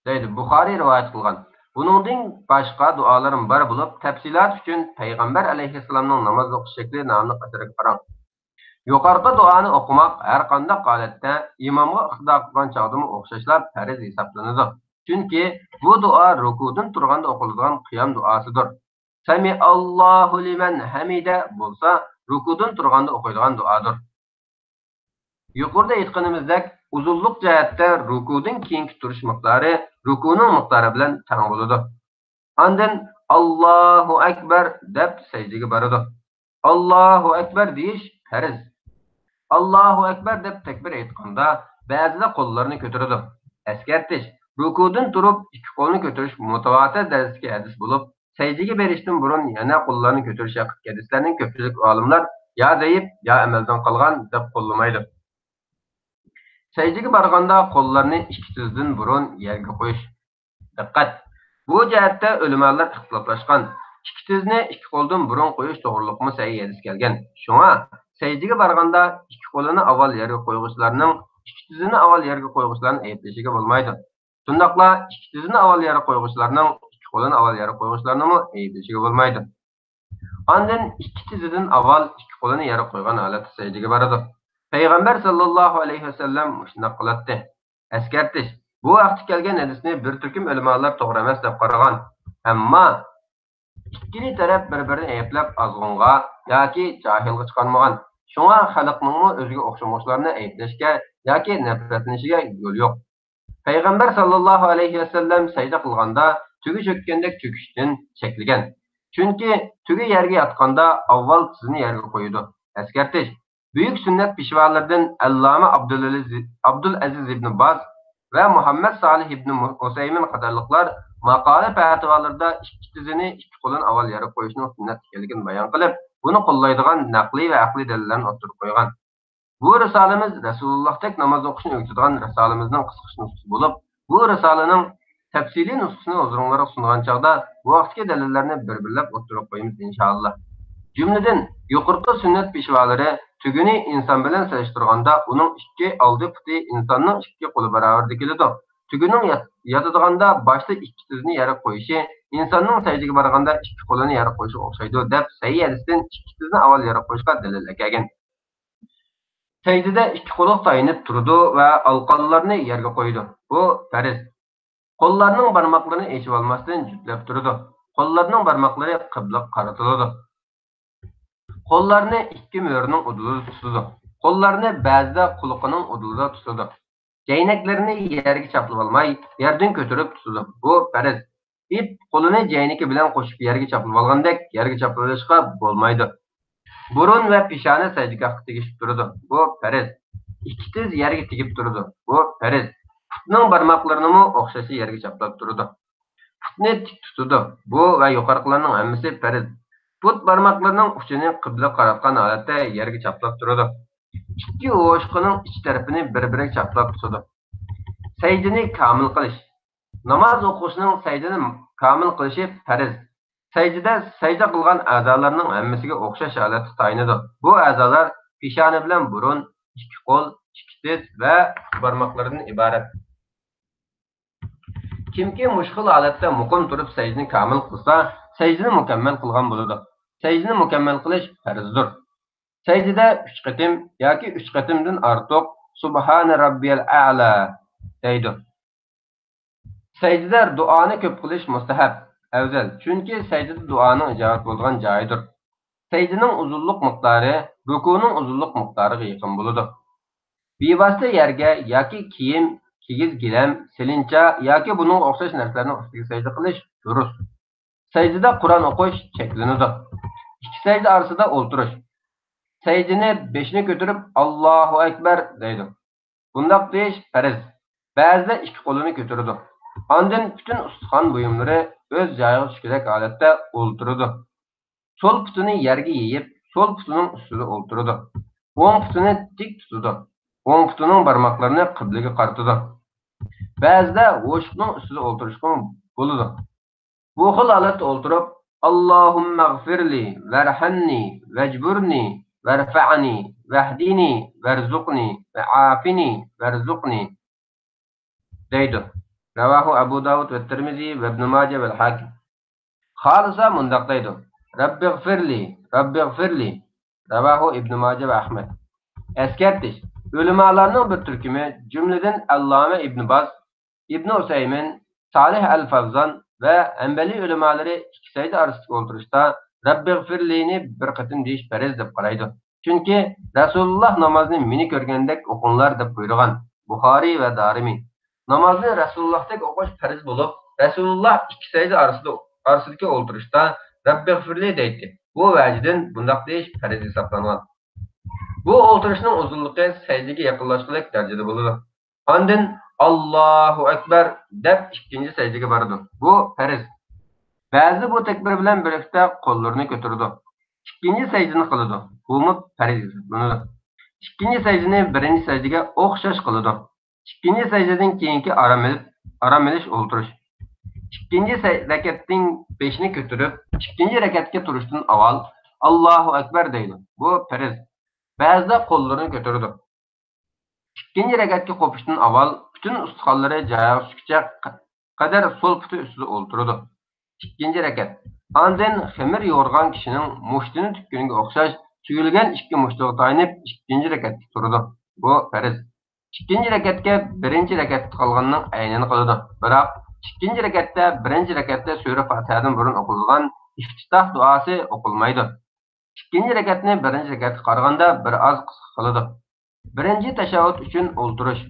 deydi. Buxoriy rivoyat qilgan. Buningdan boshqa duolarim bor bo'lib, tafsilot uchun Payg'ambar alayhissalomning namoz o'qish shakli nomli asariga qarang. Yuqorqi duoni o'qimak har qanday holatda imomga iqtido qilgan chog'da o'xshashlab farz hisoblanadi. Chunki bu duo rukudan turganda o'qiladigan qiyom duosidir. Sami Allahu liman hamida bo'lsa, rukudan turganda o'qiladigan duodir. Yuqorida aytganimizdek, uzunlik jihatda rukudan keyingi turish miqdori rukuning miqdori bilan teng bo'ladi. Ondan Allohu akbar deb sajdaga boradi. Allohu akbar deyish farz. Allohu akbar deb takbir aytganda ba'zida qo'llarni ko'taradi. Eskartish, rukudan turib ikki qo'lni ko'tarish mutawatir darajadagi hadis bo'lib, sajdaga berishdan burun yana qo'llarni ko'tarish haqidagi hadislarning ko'pchilik olimlar ya zaif, ya amaldan qolgan deb qo'llamaydi. Sajdaga borganda qo'llarni ikki tizdan burun yerga qo'yish. Diqqat! Bu jihatda ulamolar ixtiloflashgan. İki tizni ikki qo'ldan burun qo'yish to'g'riliqmi sahih hadis kelgan. Shunga sajdaga borganda ikki qo'lini avval yerga qo'yg'uvchilarning ikki tizini avval yerga qo'yg'uvchilarning ayblashiga bo'lmaydi. Shundaqla ikki tizini avval yerga qo'yg'uvchilarning ikki qo'lini avval yerga qo'yg'uvchilarning ayblashiga bo'lmaydi. Ondan ikki tizidan avval ikki qo'lini yerga qo'ygan holatda sajdaga boradi. Payg'ambar sallallohu alayhi vasallam shunday qiladi. Eskartish, bu vaqtda kelgan hadisni bir turkum ulamolar to'g'ri emas deb qaragan. Ammo ikkili taraf bir-birini ayblab azg'unga yoki jahilga chiqarmagan. Shunga xalqning o'ziga o'xshamoqlarni ayblashga yoki nafratlanishiga yo'l yo'q. Payg'ambar sallallohu alayhi vasallam sajda qilganda tugi cho'kkandek cho'kishdan cheklagan. Chunki tugi yerga yotganda avval tizini yerga qo'ydi. Eskartish, buyuk sunnat peshvolaridan Alloma Abdul Aziz ibn Baz va Muhammad Salih ibn Usaymin qatorliqlar maqola fatvolarida ikki tizini ikki qo'lini avval yerga qo'yishning sunnat ekanligini bayon qilib, buni qo'llaydigan naqliy va aqliy dalillarni o'tirib qo'ygan. Bu risolamiz Rasulullah'dek namoz o'qishni o'rgatadigan risolamizning qisqa nusxasi bo'lib, bu risolaning tafsiliy nusxasini o'zingizlarga sungan chog'da bu vaqtdagi dalillarni bir-birlab o'tirib qo'yamiz inshaalloh. Jumladan yuqorqi sunnat peshvolari tugini inson bilan solishtirganda uning ikki oldi puti insonning ikki qo'li barobarda keladi. Tugining yotadiganda boshda ikki tizni yerga qo'yishi insonning sajdaga borganda ikki qo'lini yerga qo'yishi o'xshaydi deb sahih hadisdan ikki tizni avval yerga qo'yishga dalil kelgan. Sajdada ikki qo'l tayinib turdi va alqonlarni yerga qo'ydi. Bu farz. Qo'llarning barmoqlarini echib olmasdan jutlab turdi. Qo'llarning barmoqlari qiblaga qaratiladi. Qo'llarni ikki mo'rining udulida tutadi. Qo'llarni ba'zida quloqining udulida tutadi. Jaynaklarini yerga chaplab olmay, yerdan ko'tarib tutadi. Bu farz. İp qo'lini jayniki bilan qo'shib yerga chaplab olgandek, yerga chaplab olishga bo'lmaydi. Burun va peshona sajdaga tegishib turadi. Bu farz. Ikki tiz yerga tegib turadi. Bu farz. Putning barmoqlarini o'xshashi yerga chaplab turadi. Putni tik tutadi. Bu va yuqoriqilarning hammasi farz. Put barmoqlarining uchini qibla qaratgan holatda yerga chaplab turadi. Ikki o'shqining ich tarafini bir-biriga chaplab tutadi. Sajdani kamil qilish. Namoz o'qishning sajdani kamil qilishi farz. Secde qilgan a'zolarning hammasiga o'xshash holatda tayinadi. Bu a'zolar peshona bilan burun, ikki qo'l, ikki tiz va barmoqlardan iborat. Kimki mushkul holatda muqim turib sajdani kamil qilsa, sajdani mukammal qilgan bo'ladi. Sajdani mukammal qilish farzdir. Sajdada 3 qatim yoki 3 qatimdan ortiq Subhana robbiyal a'la deydi. Sajdada duoni ko'p qilish mustahab, afzal. Chunki sajdada duoning ijobat bo'lgan joyidir. Sajdaning uzunlik miqdori rukuning uzunlik miqdoriga yaqin bo'ladi. Bevosita yerga yoki kiyim, kigiz gilam, silincha yoki buning o'xshash narsalarning ustiga sajda qilish durust. Sajdada Qur'on o'qish cheklanadi. Ikki sajda orasida o'ltirish. Sajdani beshini ko'tarib Allohu akbar deydi. Bundoq deyish farz. Ba'zida ikki qo'lini ko'taradi. Ondan butun ustixon buyumlari o'z joyiga tushgan holatda o'ltiradi. Sol putini yerga yeyib, sol putining ustida o'ltiradi. O'ng putini tik tutadi. O'ng putining barmoqlarini qiblaga qaratadi. Ba'zida o'shqning ustida o'ltirishga bo'ladi. Bu xil holatda o'ltirib, Allohummag'firli, varhamni, vajburni, varfa'ni, vahdini, varzuqni, va'afini, varzuqni deydi. Ravahu Abu Davud ve Tirmizi ve Ibn Majah ve Hakim. Xalisa mundaq deydi. Rabbighfirli. Ravahu Ibn Majah ve Ahmed. Eskertish. Ulamalarning bir turkumi, jumladan Allama Ibn Baz, Ibn Usaymin, Salih al-Fawzan ve Hanbali ulamaları ikki sajda orasida o'ltirishda Rabbighfirlini bir qatim deyish farz deb qaraydi. Chunki Rasululloh namozni meni ko'rgandek o'qinglar deb buyurgan. Buxoriy va Darimi. Namozni Rasulullah'dek o'qish farz bo'lib, Rasululloh ikki sajda orasidagi o'ltirishda Rabbighfirli deydi. Bu vajdan bundoq deyish farz hisoblangan. Bu o'ltirishning uzunligi sajdaga yaqinlashganlik darajada bo'ladi. Ondan Allohu akbar deb ikkinchi sajdaga boradi. Bu farz. Ba'zi bu takbir bilan birlikda qo'llarini ko'taradi. Ikkinchi sajdani qiladi. Bu farz hisoblanadi. Ikkinchi sajdani birinchi sajdaga o'xshash qiladi. İkinci secdeden keyinki aram elish o'ltirish. İkinci rekatning 5'ini ko'tarib, ikinci rekatga turishdan avval Allohu akbar deydi. Bu farz. Ba'zida qo'llarini ko'taradi. İkinci rekatga qo'pishdan avval bütün ustixonlari joyiga tushguncha qadar sol puti ustida o'ltiradi. İkinci rekat. Ondan xamir yo'rgan kishining mushtini tukkaniga o'xshash tuyulgan ikki mushtiga tayinib ikinci rekatga turadi. Bu farz. İkinci rekatga birinchi rekatda qolganning aynini qiladi. Biroq ikkinchi rekatda birinchi rekatda sura Fatihadan burun o'qilgan iftitah duosi o'qilmaydi. İkinci rekatni birinchi rekatga qaraganda bir oz qisqa qiladi. Birinchi tashahhud uchun o'ltirish.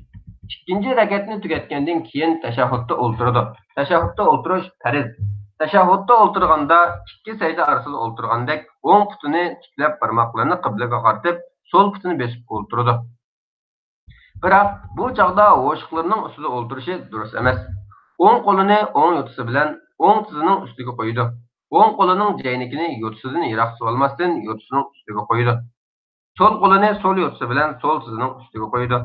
İkinci rekatni tugatgandan keyin tashahhudda o'ltiradi. Tashahhudda o'ltirish farz. Tashahhudda o'ltirganda ikki sajda orasida o'ltirgandek o'ng putini tiklab barmoqlarini qiblaga qaratib, so'l putini besib o'ltiradi. Biroq bu chaqda o'shiqlarning ustida o'ltirishi durust emas. O'ng qo'lini o'ng yo'tisi bilan o'ng tizining ustiga qo'ydi. O'ng qo'lining jaynikini yo'tisidan yiroq olmasdan yo'tisining ustiga qo'ydi. So'l qo'lini so'l yo'tisi bilan so'l tizining ustiga qo'ydi.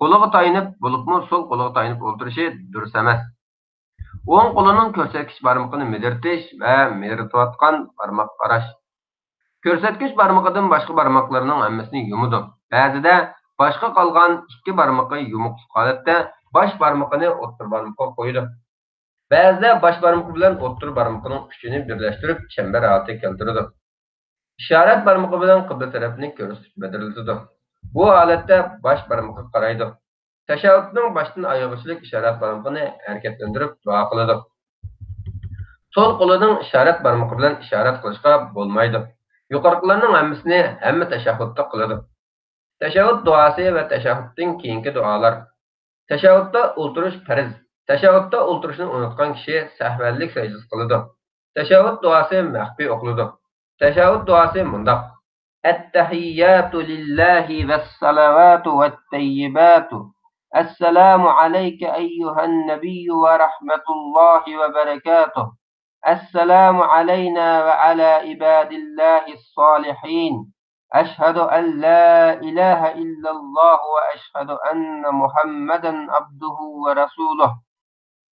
Qo'liga tayinib, bo'libmi so'l qo'liga tayinib o'ltirishi durust emas. O'ng qo'lining ko'rsatkich barmoqini midirtish va midirtayotgan barmoq qarash. Ko'rsatkich barmoqidan boshqa barmoqlarning hammasini yumadi. Ba'zida boshqa qolgan ikki barmoqi yumuq holatda bosh barmoqini o'ttir barmoqqa qo'ydi. Ba'zida bosh barmoq bilan o'ttir barmoqning uchini birlashtirib chambar holatiga keltirdi. Ishorat barmoqi bilan qibla tarafini ko'rsatib bildirdi. Bu holatda bosh barmoqqa qaraydi. Tashahhudning boshdan oyoqgacha ishorat barmoqini harakatlantirib duo qiladi. So'l qo'lining ishorat barmoqi bilan ishorat qilishga bo'lmaydi. Yuqoriqilarning hammasini hamma tashahhudda qiladi. Tashahhud duosi va tashahhuddan keyingi duolar. Tashahhudda o'ltirish farz. Tashahhudda o'ltirishni unutgan kishi sahvanlik sajdasi qiladi. Tashahhud duosi maxfiy o'qiladi. Tashahhud duosi mundaq: At-tahiyyatu lillahi was-salawatu wat-tayyibatu. Assalomu alayka ayyuhan nabiyyu va rahmatullohi va barakatuh. Assalomu alayna va ala ibadillahis solihin. أشهد أن لا إله إلا الله وأشهد أن محمدا عبده ورسوله.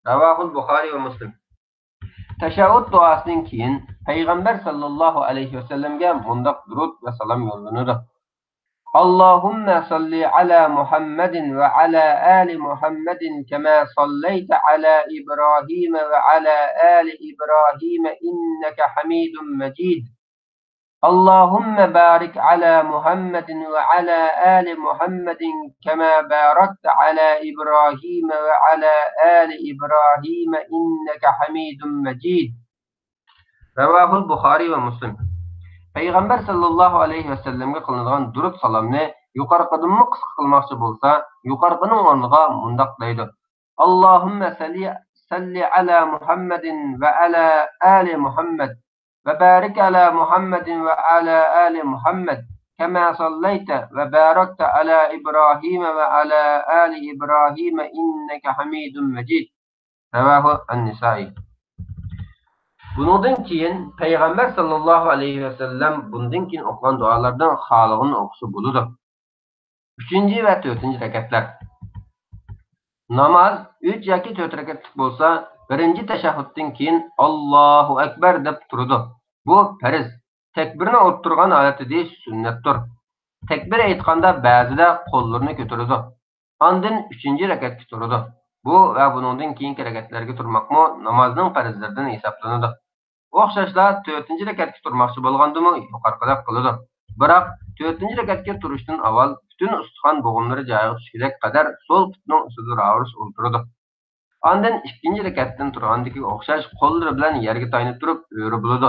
رواه البخاري ومسلم. Tashahhud duosidan keyin Peygamber sallallahu aleyhi ve sellem'ge mundaq durud ve salam yollanır. Allahümme salli ala Muhammedin ve ala ali Muhammedin kema salleyte ala İbrahim ve ala ali İbrahim inneke hamidun mecid. Allahümme barik ala Muhammedin ve ala ali Muhammedin kema barakte ala İbrahim ve ala ali İbrahim inneke hamidun mecid. Ravahul Bukhari ve Müslim. Peygamber sallallahu aleyhi ve sellem'ge kılınılan durud salamni yuqarqıdınmı qısqa qılmaqçı bolsa, yuqarqının ornuğa mundaq deydi. Allahümme salli ala Muhammedin ve ala ali Muhammed ve barik ala Muhammedin ve ala ali Muhammed kema salleyte ve barakte ala İbrahim ve ala ali İbrahim inneke hamidun mecid. Revahu en-Nisai. Bundan keyin Peygamber sallallahu aleyhi ve sellem bundan keyin okulan dualardan halığını okusu buludu. 3. ve 4. rekatlar. Namaz 3 yoki 4 rekatlik bolsa, birinci teşahhuddan keyin Allahu ekber deb turdi. Bu farz. Tekbirini o'ttirgan holatida sunnatdir. Tekbir aytganda ba'zida qo'llarini ko'taradi. Ondan 3. rekatga turadi. Bu va bundan keyingi rekatlarga turmoqmi namozning farzlaridan hisoblanadi. O'xshashla 4. rekatga turmoqchi bo'lgandimi yuqorqilab qiladi. Biroq 4. rekatga turishdan avval bütün ustixon bo'g'imlari joyiga tushgudek qadar so'l putning ustida ravus o'ltiradi. Ondan 2. rekatdan turgandagi o'xshash qo'llari bilan yerga tayanib turib o'ri bo'ladi.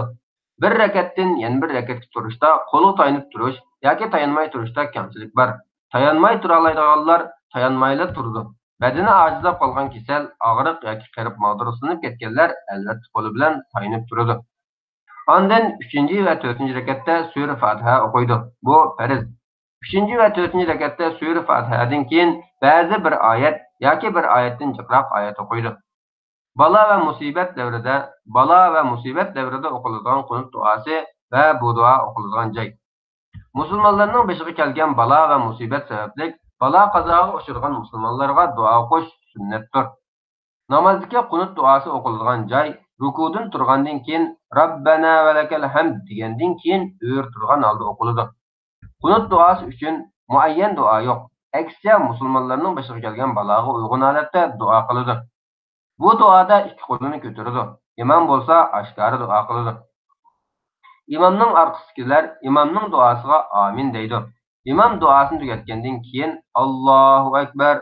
Bir rekatdan yana bir rekatga turishda qo'li tayanib turish yoki tayanmay turishda kamchilik bor. Tayanmay tura oladiganlar tayanmayla turdi. Badani ojizlab qolgan kasal, og'riq yoki qarib mag'durlanib ketganlar albatta qo'li bilan tayanib turadi. Ondan 3. va 4. rekatda sura Fatiha o'qiydi. Bu farz. 3. va 4. rekatda sura Fatihadan keyin ba'zi bir oyat yoki bir oyatdan jiqroq oyat o'qiydi. Bala ve musibet devrede o'qiladigan qunut duosi va bu duo o'qiladigan joy. Musulmonlarning beshiga kelgan bala va musibet sababli bala qazoga uchragan musulmonlarga duo o'qish sunnatdir. Namozdagi qunut duosi o'qiladigan joy rukudan turgandan keyin Rabbana va lakal hamd degandan keyin o'r turgan holda o'qiladi. Qunut duosi uchun muayyan duo yo'q. Aksiya musulmonlarning beshiga kelgan balaga uyg'un holatda duo qiladi. Bu duoda ikki qo'lini ko'taradi. Imom bo'lsa oshkora duo qiladi. İmamның arkasıdagilar imamның duosiga amin deydi. İmam duosini tugatgandan keyin Allohu akbar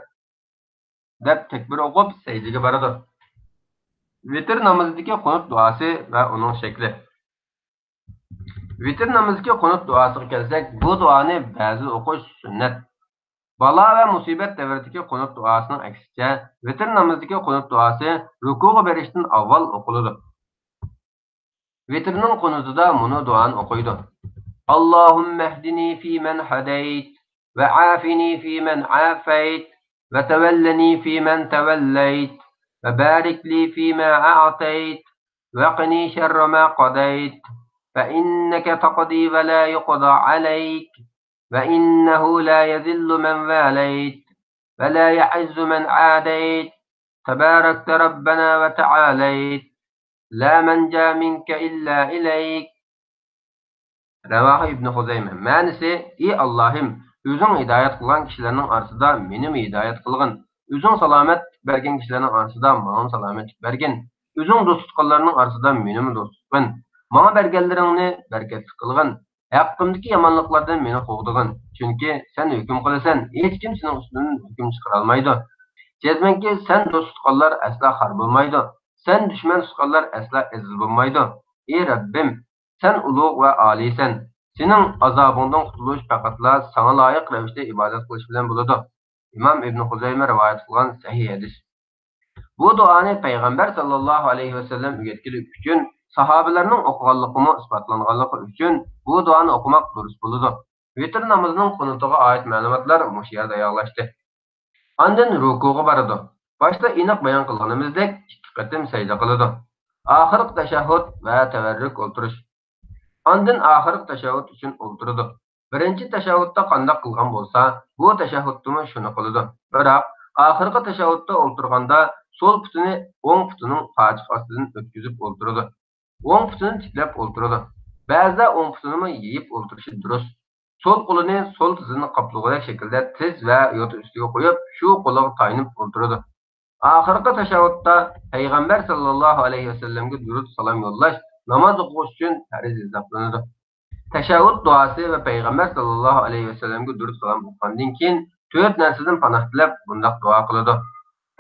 deb takbir o'qib sajdaga boradi. Vitr namozidagi qunut duosi va uning shakli. Vitr namozidagi qunut duosiga kelsak, bu duoni ba'zi o'qish sunnat. Bala ve musibet devredeki qunut duasının aksice, vitr namazidagi qunut duası rukuga berishdan avval o'qiladi. Vitrning qunutida bunu duan o'qiydi. Allohumma hdini fi man hadayt ve afini fi man afayt ve tawallani fi man tawallayt ve barik li fi ma a'tayt ve qini sharra ma qadayt fe inneke taqdi ve la yuqda aleyk وإنه لا يذل من واليت ولا يعز من عاديت تباركت ربنا وتعاليت لا منجا منك إلا إليك. Ravahi İbn Huzeyme. Ma'nisi: Ey Allah'ım, özün hidayet kılan kişilerin arasında benim hidayet kılgın. Özün salamet bergen kişilerin arasında bana salamet bergen. Özün dost tutkanlarının arasında benim dost tutkan. Bana bergenlerini bereket kılgın. Hakkımdaki yamanlıklardan beni kovduğun. Çünkü sen hüküm kılasan, hiç kimsenin üstünden hüküm çıkarılmaydı. Cezmenki sen dost tutkanlar asla harp olmaydı. Sen düşman tutkanlar asla ezil olmaydı. Ey Rabbim, sen ulug' ve alisen. Senin azabından kurtuluş fakatla sana layık revişte ibadet kılış bilen buludu. İmam İbn Huzeyme rivayet kılan sahih hadis. Bu duanı Peygamber sallallahu aleyhi ve sellem üyetkili üçün sahabelerinin okuganlığını ispatlanganlığı üçün bu duanı okumak durus buludu. Vitr namazının kunutuğa ait malumatlar muş yerde yaklaştı. Ondan rukuga baradi. Başta iniq bayon qilganimizdek 2 qatim sajda qiladi. Oxirgi tashahhud va tavarruk o'tirish. Ondan oxirgi tashahhud uchun o'ltiradi. Birinchi tashahhudda qanday qilgan bo'lsa, bu tashahhudni shuni qiladi. Biroq oxirgi tashahhudda o'ltirganda so'l putini o'ng putining qochiq ostidan o'tkazib o'ltiradi. O'ng putini tiklab o'ltiradi. Ba'zida o'ng putini yeyib o'ltirishi durust. Sol qo'lini sol tizini qoplag'udek shaklda tiz va yo'ti ustiga qo'yib, shu qo'liga tayanib o'ltiradi. Oxirgi tashahhudda payg'ambar sallallohu alayhi vasallamga durud salom yo'llash namoz o'qish uchun farz hisoblanadi. Tashahhud duosi va payg'ambar sallallohu alayhi vasallamga durud salom o'qigandan keyin 4 narsadan panoh tilab bundoq duo qiladi.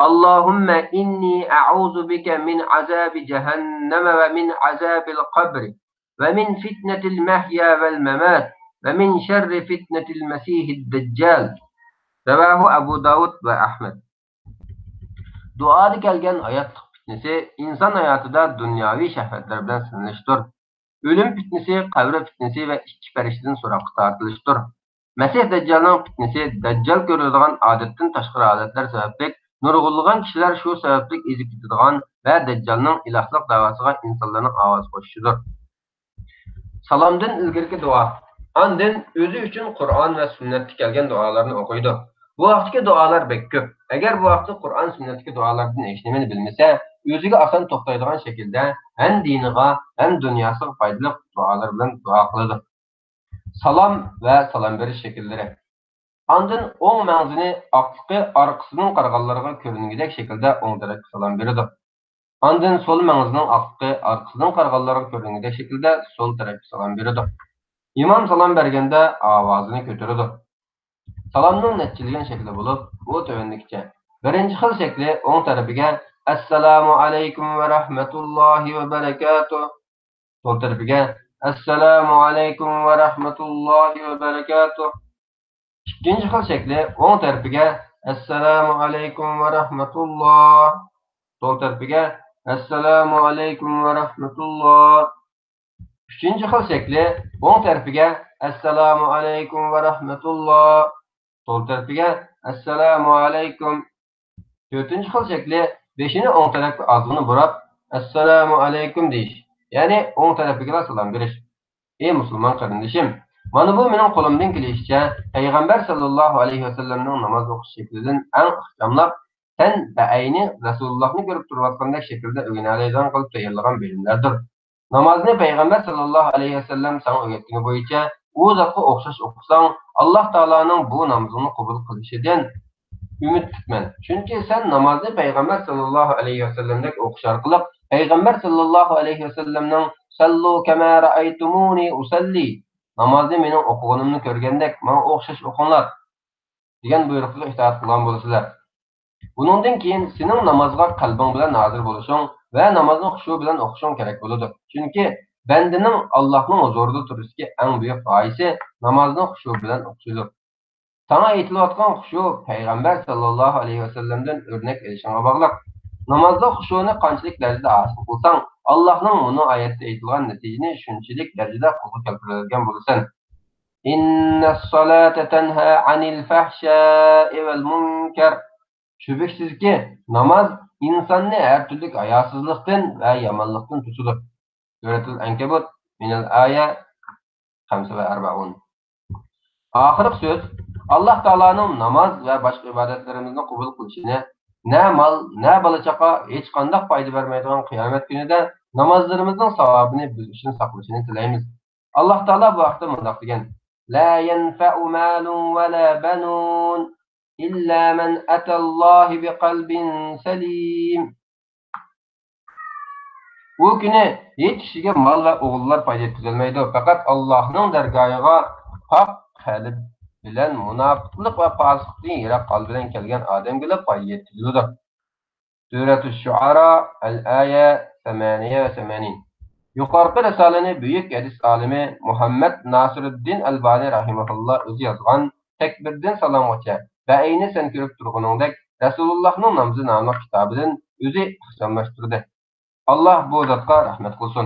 اللهم إني أعوذ بك من عذاب جهنم ومن عذاب القبر ومن فتنة المحيا والممات ومن شر فتنة المسيح الدجال. رواه أبو داود وأحمد. Duada kelgan hayotlik fitnesi inson hayotida dunyoviy shahvatlar bilan sinalishdir. O'lim fitnesi, qabr fitnesi va ikki farishtadan so'roqqa tortilishdir. Masih Dajjalning fitnesi Dajjal ko'radigan odatdan tashqari holatlar sababli nurg'unlagan kishilar shu sababli ezib ketadigan va Dajjalning ilohlik da'vosiga insonlarning ovoz qo'shishidir. Salomdan ilgirki duo. Ondan o'zi uchun Qur'on va sunnatda kelgan duolarni o'qiydi. Bu vaqtdagi duolar bek ko'p. Agar bu vaqtda Qur'on sunnatdagi duolardan hech nimani bilmasa, o'ziga oson to'xtaydigan shaklda ham diniga, ham dunyosiga foydali duolar bilan duo qiladi. Salom va salom berish shakllari. Ondan o'ng mag'zini oqliqi orqasidan qaraganlarga ko'ringidek shaklda o'ng tarafga salom beradi. Ondan sol mag'zining oqliqi orqasidan qaraganlarga ko'ringidek shaklda sol tarafga salom beradi. İmam salom berganda ovozini ko'taradi. Salomning natijalagan shakli bo'lib, bu tövənlikcə. Birinci xil shakli o'ng tarafiga Assalomu alaykum va rahmatullohi va barakatuh. Sol tarafiga Assalomu alaykum va rahmatullohi va barakatuh. İkinci xil shakli o'ng tarafiga Assalomu alaykum va rahmatulloh. Sol tarafiga Assalomu alaykum va rahmatulloh. Üçüncü xil shakli o'ng tarafiga Assalomu alaykum va rahmatulloh. Sol tarafiga Assalomu alaykum. Dördüncü xil shakli beshini o'ng tarafga og'zini burab Assalomu alaykum deyish. Ya'ni o'ng tarafiga salom berish. Ey musulmon qarindishim, mana bu mening qo'limdan kelishicha payg'ambar sallallohu alayhi vasallamning namoz o'qish shaklidan eng ixchamlab sen ba'ayni Rasulullohni ko'rib turayotgandek shaklda o'rganadigan qilib tayyorlagan bilimlardir. Namozni payg'ambar sallallohu alayhi vasallam sana o'rgatgani bo'yicha u zotga o'xshash o'qisang, Alloh taoloning bu namozini qabul qilishidan umidman. Chunki sen namozni payg'ambar sallallohu alayhi vasallamdek o'qish orqali payg'ambar sallallohu alayhi vasallamning sallu kama ra'aytumuni usalli namozni mening o'qiganimni ko'rgandek menga o'xshash o'qinglar degan buyruqqa itoat qilgan bo'lasizlar. Buningdan keyin sening namozga qalbing bilan hozir bo'lishing va namozni xushu bilan o'qishing kerak bo'ladi. Chunki bandaning Allohning huzurida turishga eng buyuk g'oyasi namozni xushu bilan o'qishidir. Sana aytilayotgan xushu payg'ambar sallallohu alayhi vasallamdan o'rnak olishingga bog'liq. Namozda xushuni qanchalik darajada hosil qilsang, Allohning buni oyatda aytilgan natijani shunchalik darajada qo'lga keltiradigan bo'lasan. Innas-solata tanha anil fahsha'i val munkar. Şübhəsizki, namaz insonni har turli hayosizlikdan va yomonlikdan tutadi. Suratul Ankabut minal aya 45. Oxirgi so'z Alloh taolaning namoz va boshqa ibodatlarimizni qabul qilishini, na mol, na bola-chaqa hech qanday foyda bermaydigan qiyomat kunida namozlarimizning savobini biz uchun saqlashini tilaymiz. Alloh taolo bu vaqtda mundaq degan: La yanfa'u malun va la banun illa man atallohi biqalbin salim. Bu kuni hech kishiga mol va o'g'illar foyda yetkazolmaydi. Faqat Allohning dargohiga pok qalb bilan munofiqlik va fosiqlikdan yiroq qalb bilan kelgan odamga foyda yetkaziladi. Suratul Shuara al-aya 88. Yuqorqi risolani buyuk hadis olimi Muhammad Nasiruddin Albani rahimahulloh o'zi yozgan Takbirdan salomgacha va ayni sen ko'rib turganingdek Rasulullohning namozi nomli kitobidan o'zi ixchamlashtirdi. Alloh bu zotga rahmat qilsin.